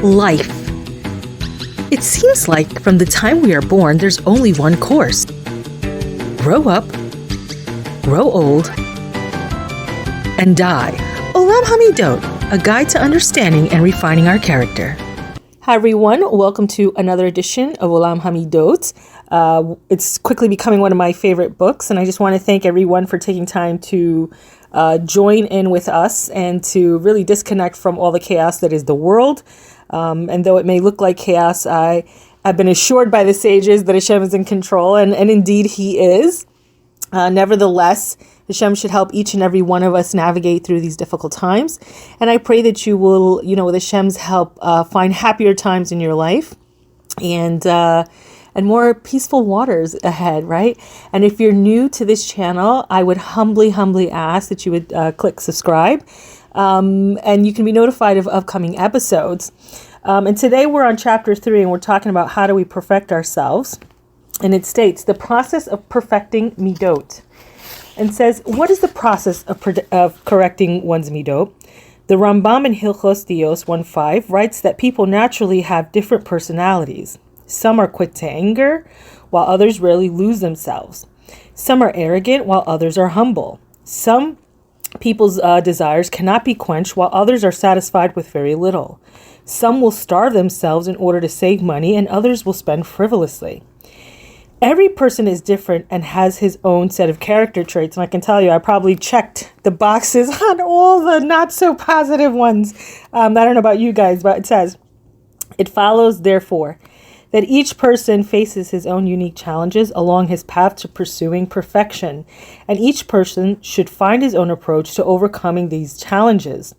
Life. It seems like from the time we are born, there's only one course. Grow up, grow old, and die. Olam HaMiddot, a guide to understanding and refining our character. Hi everyone, welcome to another edition of Olam HaMiddot. It's quickly becoming one of my favorite books, and I just want to thank everyone for taking time to join in with us and to really disconnect from all the chaos that is the world. And though it may look like chaos, I have been assured by the sages that Hashem is in control, and indeed He is. Nevertheless, Hashem should help each and every one of us navigate through these difficult times. And I pray that you will, with Hashem's help, find happier times in your life and more peaceful waters ahead, right? And if you're new to this channel, I would humbly ask that you would click subscribe. And you can be notified of upcoming episodes. And today we're on chapter 3, and we're talking about how do we perfect ourselves. And it states the process of perfecting Middot. And says, what is the process of correcting one's Middot? The Rambam in Hilchos Dios 1.5 writes that people naturally have different personalities. Some are quick to anger, while others rarely lose themselves. Some are arrogant, while others are humble. Some people's desires cannot be quenched, while others are satisfied with very little. Some will starve themselves in order to save money, and others will spend frivolously. Every person is different and has his own set of character traits. And I can tell you, I probably checked the boxes on all the not so positive ones. I don't know about you guys, but it says, it follows, therefore, that each person faces his own unique challenges along his path to pursuing perfection, and each person should find his own approach to overcoming these challenges.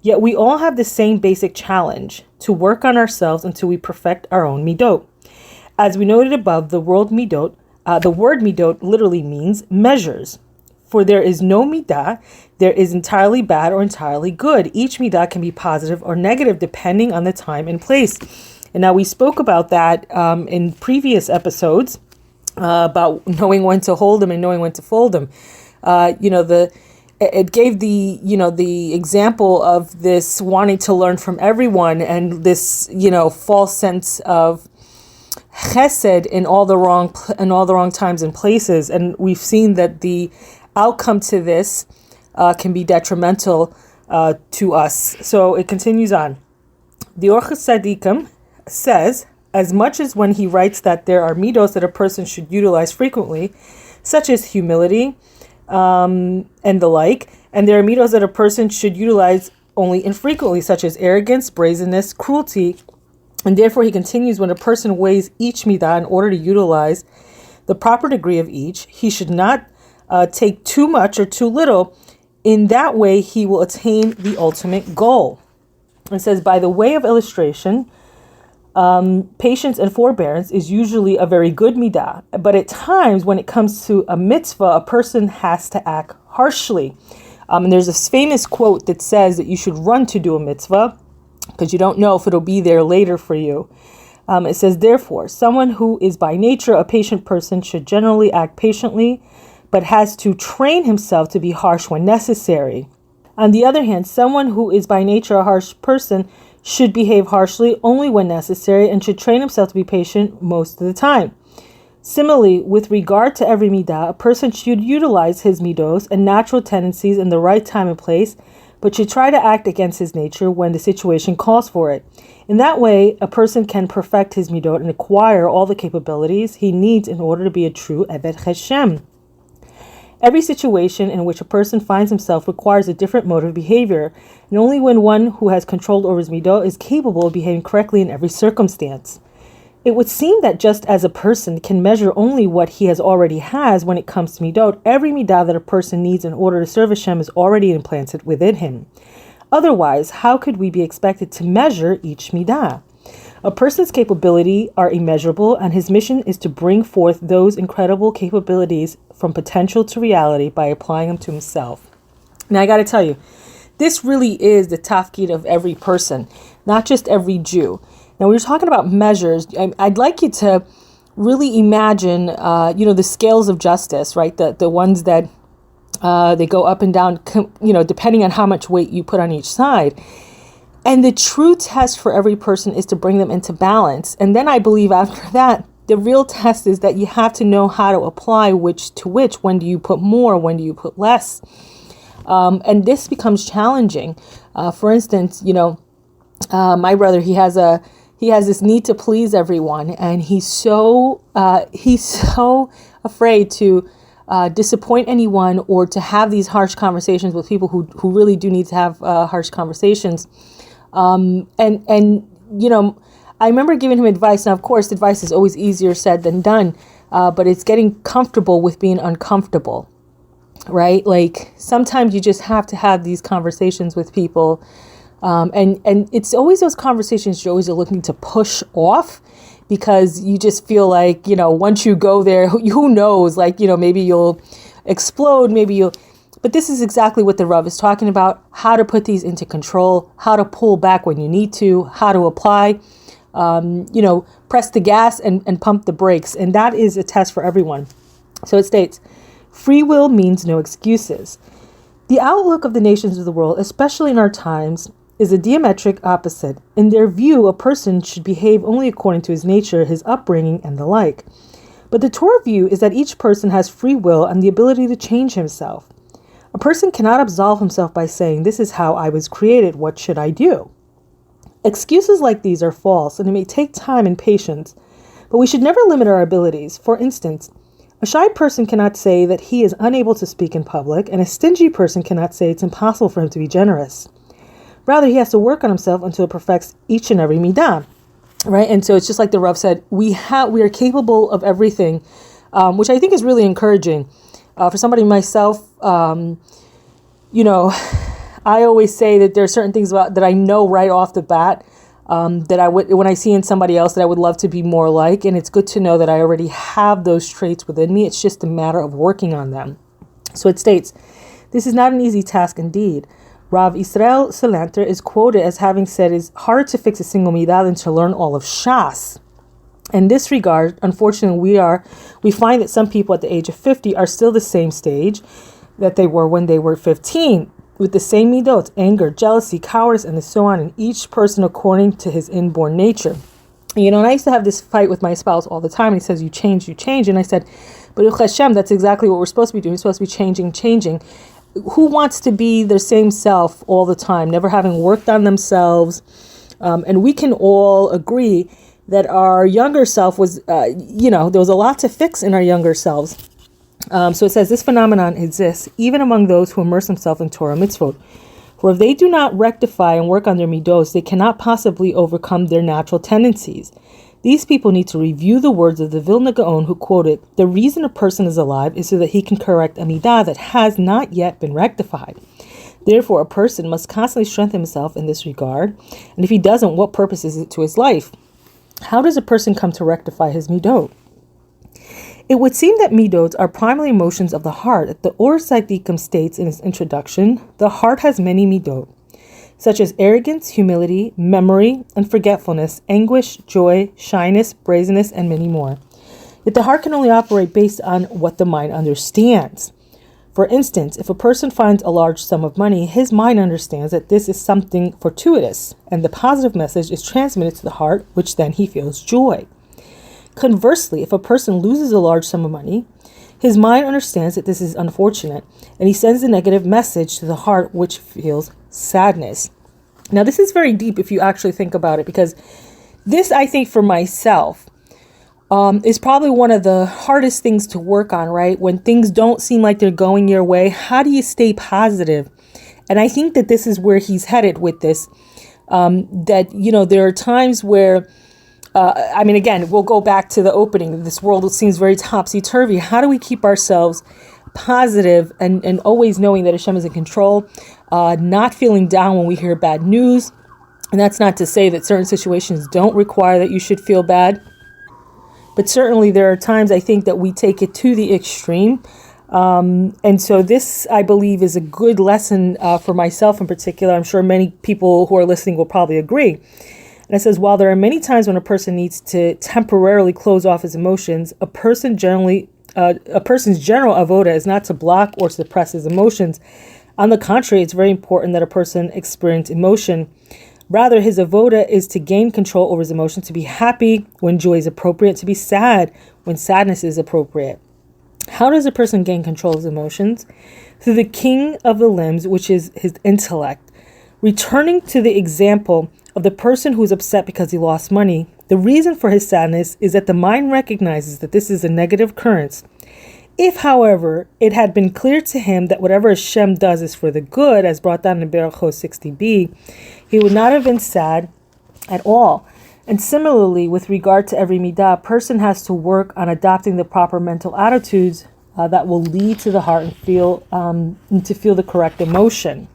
Yet we all have the same basic challenge, to work on ourselves until we perfect our own Middot. As we noted above, the word Middot literally means measures. For there is no midah, there is entirely bad or entirely good. Each midah can be positive or negative depending on the time and place. And now we spoke about that in previous episodes about knowing when to hold them and knowing when to fold them. It gave the example of this wanting to learn from everyone and this false sense of chesed in all the wrong times and places. And we've seen that the outcome to this can be detrimental to us. So it continues on. The Orchos Tzadikim says, as much as when he writes that there are middos that a person should utilize frequently, such as humility and the like, and there are middos that a person should utilize only infrequently, such as arrogance, brazenness, cruelty. And therefore he continues, when a person weighs each midah in order to utilize the proper degree of each, he should not take too much or too little. In that way he will attain the ultimate goal. It says, by the way of illustration, patience and forbearance is usually a very good midah, but at times when it comes to a mitzvah, a person has to act harshly. And there's this famous quote that says that you should run to do a mitzvah because you don't know if it'll be there later for you. It says, therefore, someone who is by nature a patient person should generally act patiently, but has to train himself to be harsh when necessary. On the other hand, someone who is by nature a harsh person should behave harshly only when necessary and should train himself to be patient most of the time. Similarly, with regard to every midah, a person should utilize his middos and natural tendencies in the right time and place, but should try to act against his nature when the situation calls for it. In that way, a person can perfect his middot and acquire all the capabilities he needs in order to be a true Eved Hashem. Every situation in which a person finds himself requires a different mode of behavior, and only when one who has control over his middot is capable of behaving correctly in every circumstance. It would seem that just as a person can measure only what he already has when it comes to middot, every midah that a person needs in order to serve Hashem is already implanted within him. Otherwise, how could we be expected to measure each midah? A person's capabilities are immeasurable, and his mission is to bring forth those incredible capabilities from potential to reality by applying them to himself. Now, I got to tell you, this really is the tafkid of every person, not just every Jew. Now, we were talking about measures. I'd like you to really imagine, the scales of justice, right? The ones that They go up and down, depending on how much weight you put on each side. And the true test for every person is to bring them into balance. And then I believe after that, the real test is that you have to know how to apply which to which. When do you put more? When do you put less? And this becomes challenging. For instance, my brother, he has this need to please everyone, and he's so afraid to disappoint anyone or to have these harsh conversations with people who really do need to have harsh conversations. I remember giving him advice. Now, of course, advice is always easier said than done, but it's getting comfortable with being uncomfortable, right? Like sometimes you just have to have these conversations with people. And it's always those conversations you're always looking to push off, because you just feel like, once you go there, who knows, maybe you'll explode, but this is exactly what the Rav is talking about: how to put these into control, how to pull back when you need to, how to apply, press the gas and pump the brakes. And that is a test for everyone. So it states, free will means no excuses. The outlook of the nations of the world, especially in our times, is a diametric opposite. In their view, a person should behave only according to his nature, his upbringing, and the like. But the Torah view is that each person has free will and the ability to change himself. A person cannot absolve himself by saying, "This is how I was created, what should I do?" Excuses like these are false, and it may take time and patience, but we should never limit our abilities. For instance, a shy person cannot say that he is unable to speak in public, and a stingy person cannot say it's impossible for him to be generous. Rather, he has to work on himself until it perfects each and every midah, right? And so it's just like the Rav said, we are capable of everything, which I think is really encouraging. For somebody myself, I always say that there are certain things that I know right off the bat that I would, when I see in somebody else, that I would love to be more like. And it's good to know that I already have those traits within me. It's just a matter of working on them. So it states, this is not an easy task indeed. Rav Israel Salanter is quoted as having said, "It's harder to fix a single midah than to learn all of Shas." In this regard, unfortunately, we find that some people at the age of 50 are still the same stage that they were when they were 15, with the same midot: anger, jealousy, cowardice, and so on, and each person according to his inborn nature. And I used to have this fight with my spouse all the time. And he says, you change. And I said, Baruch Hashem, that's exactly what we're supposed to be doing. We're supposed to be changing. Who wants to be their same self all the time, never having worked on themselves? And we can all agree that our younger self was, there was a lot to fix in our younger selves. So it says, this phenomenon exists even among those who immerse themselves in Torah mitzvot. For if they do not rectify and work on their middos, they cannot possibly overcome their natural tendencies. These people need to review the words of the Vilna Gaon, who quoted, "The reason a person is alive is so that he can correct a midah that has not yet been rectified. Therefore, a person must constantly strengthen himself in this regard. And if he doesn't, what purpose is it to his life? How does a person come to rectify his midot?" It would seem that midot are primarily emotions of the heart. The Or Tzadikim states in his introduction, the heart has many midot, such as arrogance, humility, memory, and forgetfulness, anguish, joy, shyness, brazenness, and many more. Yet the heart can only operate based on what the mind understands. For instance, if a person finds a large sum of money, his mind understands that this is something fortuitous, and the positive message is transmitted to the heart, which then he feels joy. Conversely, if a person loses a large sum of money, his mind understands that this is unfortunate, and he sends a negative message to the heart, which feels sadness. Now, this is very deep if you actually think about it, because this, I think, for myself, is probably one of the hardest things to work on, right? When things don't seem like they're going your way, how do you stay positive? And I think that this is where he's headed with this, there are times where, again, we'll go back to the opening. This world seems very topsy-turvy. How do we keep ourselves positive and always knowing that Hashem is in control, not feeling down when we hear bad news? And that's not to say that certain situations don't require that you should feel bad. But certainly there are times I think that we take it to the extreme. And so this, I believe, is a good lesson for myself in particular. I'm sure many people who are listening will probably agree. And it says, while there are many times when a person needs to temporarily close off his emotions, a person generally a person's general avoda is not to block or suppress his emotions. On the contrary, it's very important that a person experience emotion. Rather, his avoda is to gain control over his emotions, to be happy when joy is appropriate, to be sad when sadness is appropriate. How does a person gain control of his emotions? Through the king of the limbs, which is his intellect. Returning to the example of the person who is upset because he lost money, the reason for his sadness is that the mind recognizes that this is a negative occurrence. If, however, it had been clear to him that whatever Hashem does is for the good, as brought down in Berachos 60b, he would not have been sad at all. And similarly, with regard to every midah, a person has to work on adopting the proper mental attitudes that will lead to the heart and feel the correct emotion.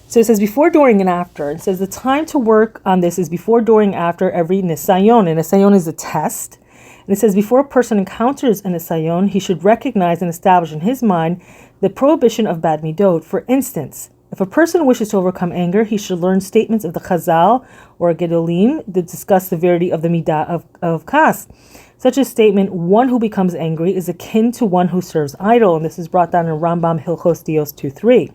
So it says before, during, and after. It says the time to work on this is before, during, after every nisayon. And nisayon is a test. And it says before a person encounters an nisayon, he should recognize and establish in his mind the prohibition of bad midot. For instance, if a person wishes to overcome anger, he should learn statements of the Chazal or Gedolim that discuss the severity of the midah of kas. Such a statement, one who becomes angry is akin to one who serves idol. And this is brought down in Rambam Hilchos Dios 2:3.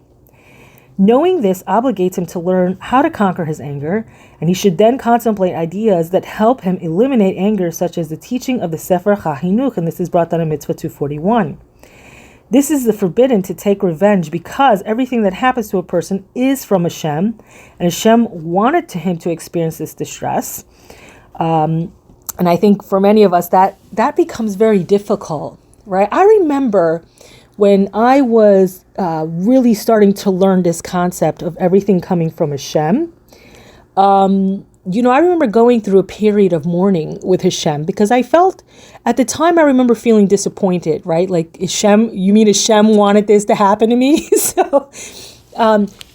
Knowing this obligates him to learn how to conquer his anger, and he should then contemplate ideas that help him eliminate anger, such as the teaching of the sefer Chahinuch, and this is brought down in Mitzvah 241. This is the forbidden to take revenge, because everything that happens to a person is from Hashem, and Hashem wanted him to experience this distress. And I think for many of us that becomes very difficult, right? I remember when I was really starting to learn this concept of everything coming from Hashem, I remember going through a period of mourning with Hashem, because I felt, at the time, I remember feeling disappointed, right? Like, you mean Hashem wanted this to happen to me? So,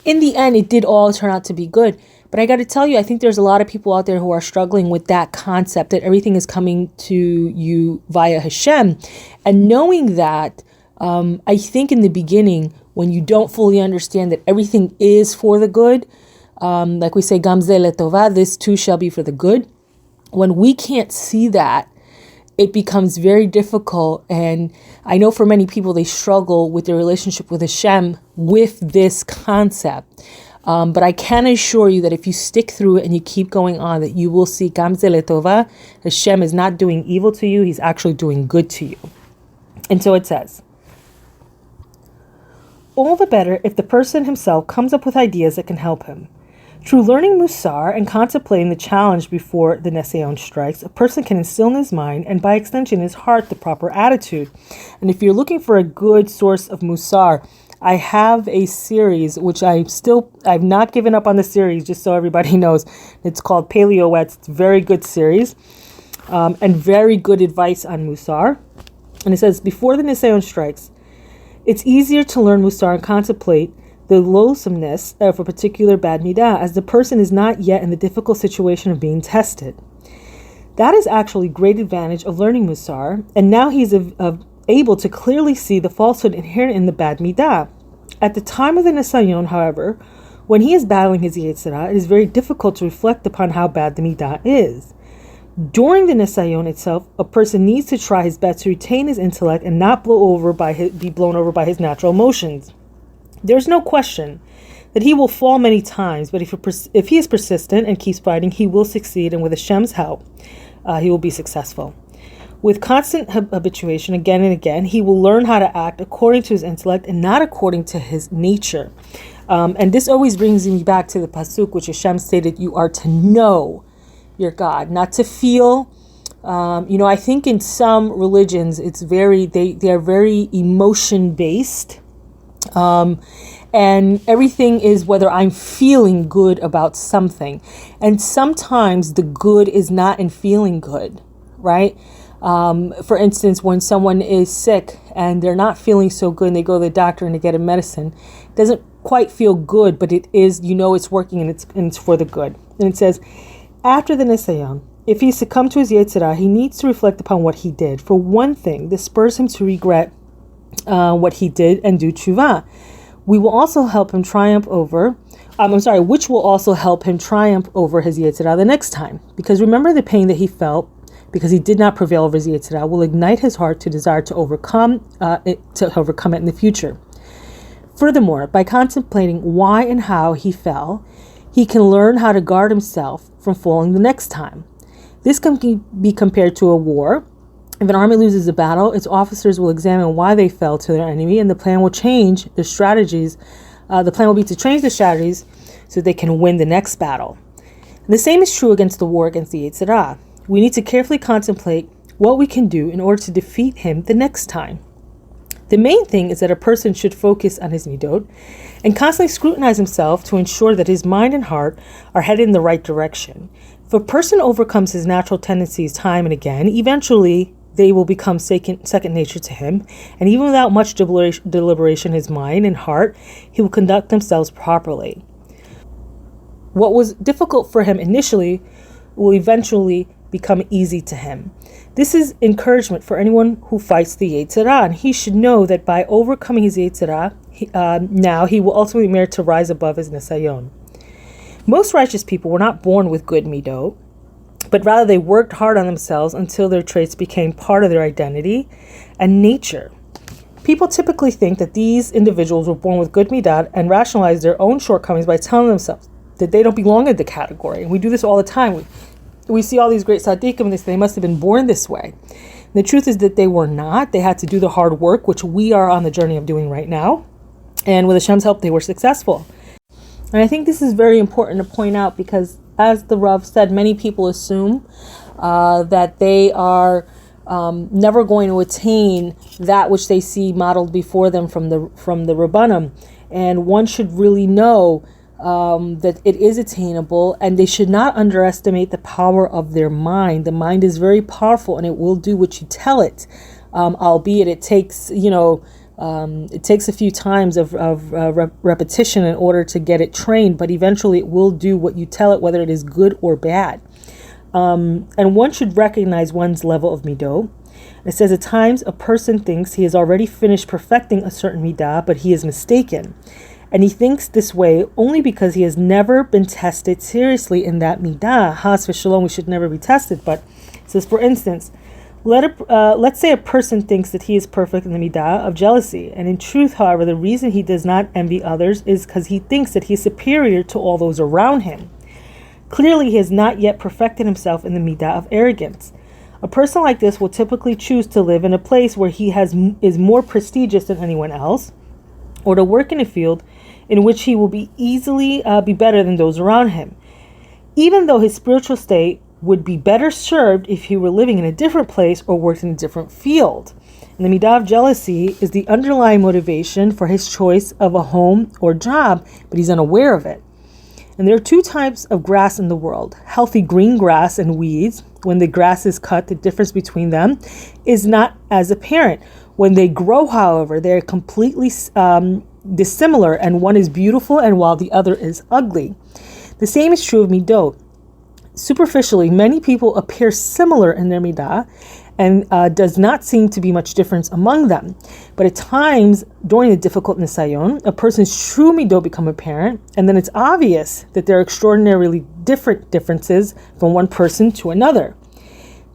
in the end, it did all turn out to be good. But I got to tell you, I think there's a lot of people out there who are struggling with that concept, that everything is coming to you via Hashem. And knowing that, I think in the beginning, when you don't fully understand that everything is for the good, like we say, Gamze letova, this too shall be for the good. When we can't see that, it becomes very difficult. And I know for many people, they struggle with their relationship with Hashem with this concept. But I can assure you that if you stick through it and you keep going on, that you will see Gamze letova. Hashem is not doing evil to you. He's actually doing good to you. And so it says, all the better if the person himself comes up with ideas that can help him. Through learning Musar and contemplating the challenge before the Nesayon strikes, a person can instill in his mind, and by extension his heart, the proper attitude. And if you're looking for a good source of Musar, I have a series, which I've not given up on the series, just so everybody knows. It's called Paleo-Wets. It's a very good series, and very good advice on Musar. And it says, before the Nesayon strikes, it's easier to learn Musar and contemplate the loathsomeness of a particular bad midah, as the person is not yet in the difficult situation of being tested. That is actually great advantage of learning Musar, and now he's able to clearly see the falsehood inherent in the bad midah. At the time of the Nesayon, however, when he is battling his Yetzirah, it is very difficult to reflect upon how bad the midah is. During the Nesayon itself, a person needs to try his best to retain his intellect and not be blown over by his natural emotions. There's no question that he will fall many times, but if he is persistent and keeps fighting, he will succeed, and with Hashem's help, he will be successful. With constant habituation, again and again, he will learn how to act according to his intellect and not according to his nature. And this always brings me back to the pasuk, which Hashem stated, you are to know your God, not to feel. I think in some religions, they are very emotion based. And everything is whether I'm feeling good about something. And sometimes the good is not in feeling good, right? For instance, when someone is sick and they're not feeling so good and they go to the doctor and they get a medicine, it doesn't quite feel good, but it is, it's working and it's for the good. And it says, after the Nesayon, if he succumbed to his Yetzirah, he needs to reflect upon what he did. For one thing, this spurs him to regret what he did and do tshuva. Which will also help him triumph over his Yetzirah the next time. Because remember the pain that he felt because he did not prevail over his Yetzer Hara, will ignite his heart to desire to overcome it in the future. Furthermore, by contemplating why and how he fell, he can learn how to guard himself from falling the next time. This can be compared to a war. If an army loses a battle, its officers will examine why they fell to their enemy, and the plan will change their strategies. The plan will be to change the strategies so they can win the next battle. And the same is true against the war against the Yetzer Hara. We need to carefully contemplate what we can do in order to defeat him the next time. The main thing is that a person should focus on his midot and constantly scrutinize himself to ensure that his mind and heart are headed in the right direction. If a person overcomes his natural tendencies time and again, eventually they will become second nature to him, and even without much deliberation, his mind and heart, he will conduct themselves properly. What was difficult for him initially will eventually become easy to him. This is encouragement for anyone who fights the Yetzer Hara, and he should know that by overcoming his Yetzer Hara, now he will ultimately merit to rise above his Nisayon. Most righteous people were not born with good midot, but rather they worked hard on themselves until their traits became part of their identity and nature. People typically think that these individuals were born with good midot and rationalize their own shortcomings by telling themselves that they don't belong in the category. And we do this all the time. We see all these great tzaddikim and they must have been born this way. And the truth is that they were not. They had to do the hard work, which we are on the journey of doing right now. And with Hashem's help, they were successful. And I think this is very important to point out because, as the Rav said, many people assume that they are never going to attain that which they see modeled before them from the Rabbanim. And one should really know that it is attainable, and they should not underestimate the power of their mind. The mind is very powerful, and it will do what you tell it, albeit it takes, it takes a few times of repetition in order to get it trained, but eventually it will do what you tell it, whether it is good or bad. And one should recognize one's level of midot. It says at times a person thinks he has already finished perfecting a certain midah, but he is mistaken. And he thinks this way only because he has never been tested seriously in that midah. Has v'shalom, we should never be tested. But it says, for instance, let's say a person thinks that he is perfect in the midah of jealousy. And in truth, however, the reason he does not envy others is because he thinks that he is superior to all those around him. Clearly, he has not yet perfected himself in the midah of arrogance. A person like this will typically choose to live in a place where he is more prestigious than anyone else, or to work in a field in which he will be easily be better than those around him, even though his spiritual state would be better served if he were living in a different place or worked in a different field. And the midah of jealousy is the underlying motivation for his choice of a home or job, but he's unaware of it. And there are two types of grass in the world: healthy green grass and weeds. When the grass is cut, the difference between them is not as apparent. When they grow, however, they're completely dissimilar, and one is beautiful and while the other is ugly. The same is true of midot. Superficially, many people appear similar in their midah, and does not seem to be much difference among them. But at times, during a difficult nisayon, a person's true midot become apparent, and then it's obvious that there are extraordinarily different differences from one person to another.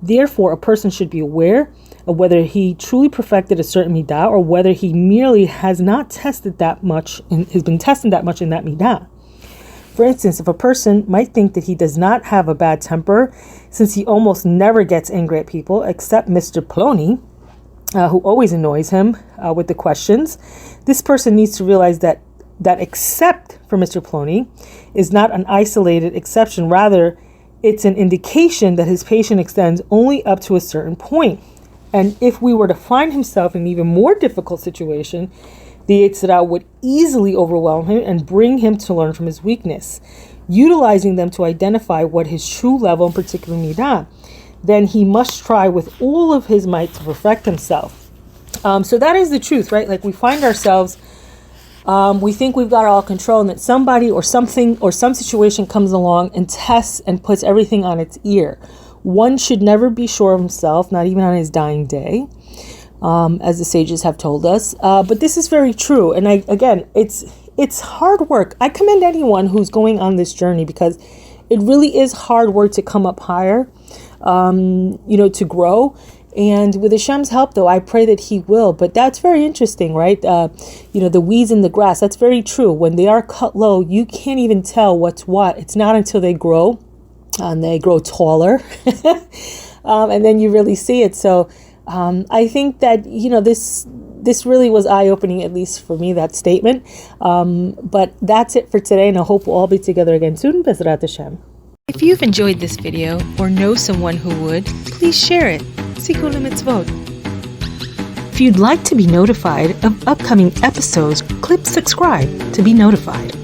Therefore, a person should be aware of whether he truly perfected a certain midah or whether he merely has not tested that much and has been tested that much in that midah. For instance, if a person might think that he does not have a bad temper since he almost never gets angry at people except Mr. Plony, who always annoys him with the questions, this person needs to realize that except for Mr. Plony is not an isolated exception. Rather, it's an indication that his patience extends only up to a certain point. And if we were to find himself in an even more difficult situation, the Yetzer Hara would easily overwhelm him and bring him to learn from his weakness, utilizing them to identify what his true level in particular midah. Then he must try with all of his might to perfect himself. So that is the truth, right? Like we find ourselves, we think we've got it all control, and that somebody or something or some situation comes along and tests and puts everything on its ear. One should never be sure of himself, not even on his dying day, as the sages have told us. But this is very true. And it's hard work. I commend anyone who's going on this journey because it really is hard work to come up higher. to grow. And with Hashem's help, though, I pray that he will. But that's very interesting, right? The weeds in the grass, that's very true. When they are cut low, you can't even tell what's what. It's not until they grow and they grow taller. And then you really see it. So I think that, this really was eye-opening, at least for me, that statement. But that's it for today, and I hope we'll all be together again soon. Bezrat Hashem. If you've enjoyed this video or know someone who would, please share it. Sikul mitzvot. If you'd like to be notified of upcoming episodes, click subscribe to be notified.